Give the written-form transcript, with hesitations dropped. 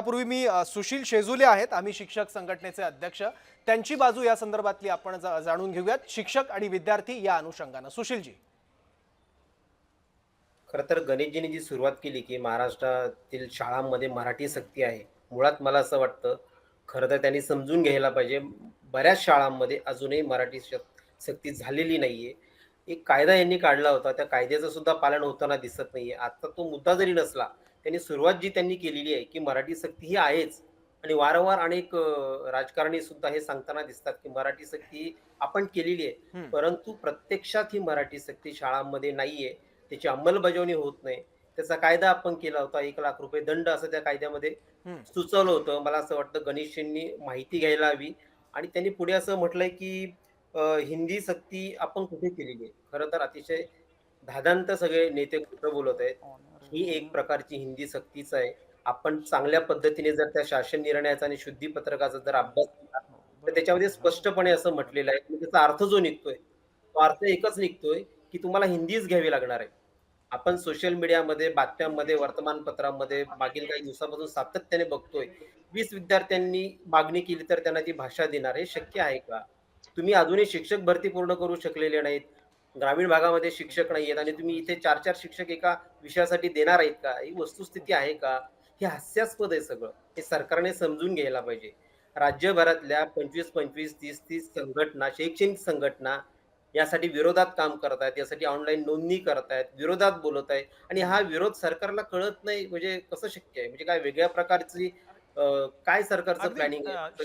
त्यापूर्वी मी सुशील शेजुले आहेत, आम्ही शिक्षक संघटनेचे अध्यक्ष. त्यांची बाजू या संदर्भातली आपण जाणून घेऊयात शिक्षक आणि विद्यार्थी या अनुषंगानं. सुशीलजी. खरं तर गणेशजींनी जी सुरुवात केली, की महाराष्ट्रातील शाळांमध्ये मराठी सक्ती आहे. मुळात मला असं वाटतं, खरं तर त्यांनी समजून घ्यायला पाहिजे. बऱ्याच शाळांमध्ये अजूनही मराठी सक्ती झालेली नाहीये. एक कायदा यांनी काढला होता. त्या कायद्याचं सुद्धा पालन होताना दिसत नाहीये. आता तो मुद्दा जरी नसला, त्यांनी सुरुवात जी त्यांनी केलेली आहे, की मराठी सक्ती ही आहेच आणि वारंवार अनेक राजकारणी सुद्धा हे सांगताना दिसतात, की मराठी सक्ती आपण केलेली आहे. हं, परंतु प्रत्यक्षात ही मराठी सक्ती शाळांमध्ये नाहीये. त्याची अंमलबजावणी होत नाही. त्याचा कायदा आपण केला होता. ₹1,00,000 दंड असं त्या कायद्यामध्ये हं. सुचवलं होतं. मला असं वाटतं गणेशजींनी माहिती घ्यायला हवी आणि त्यांनी पुढे असं म्हटलंय, की हिंदी सक्ती आपण कुठे केलेली आहे. खरं तर अतिशय धादांत सगळे नेते खोटं बोलत आहेत. ही एक प्रकारची हिंदी सक्तीच आहे. आपण चांगल्या पद्धतीने जर त्या शासन निर्णयाचा आणि शुद्धीपत्रकाचा जर अभ्यास केला, तर त्याच्यामध्ये स्पष्टपणे असं म्हटलेलं आहे, की त्याचा अर्थ जो निघतोय, तो अर्थ एकच निघतोय, की तुम्हाला हिंदीच घ्यावी लागणार आहे. आपण सोशल मीडियामध्ये, बातम्यांमध्ये, वर्तमानपत्रामध्ये मागील काही दिवसापासून सातत्याने बघतोय. 20 विद्यार्थ्यांनी मागणी केली तर त्यांना ती भाषा देणार. हे शक्य आहे का? तुम्ही अजूनही शिक्षक भरती पूर्ण करू शकलेले नाहीत. ग्रामीण भागामध्ये शिक्षक नाहीयेत आणि तुम्ही इथे 4-4 शिक्षक एका विषयासाठी देणार आहेत का? ही वस्तुस्थिती आहे का? हे हास्यास्पद आहे सगळं. हे सरकारने समजून घ्यायला पाहिजे. राज्यभरातल्या 25-25, 30-30 संघटना, शैक्षणिक संघटना यासाठी विरोधात काम करतायत. यासाठी ऑनलाईन नोंदणी करतायत, विरोधात बोलत आहेत आणि हा विरोध सरकारला कळत नाही म्हणजे कसं शक्य आहे? म्हणजे काय वेगळ्या प्रकारची काय सरकारचं अगदी प्लॅनिंग आहे?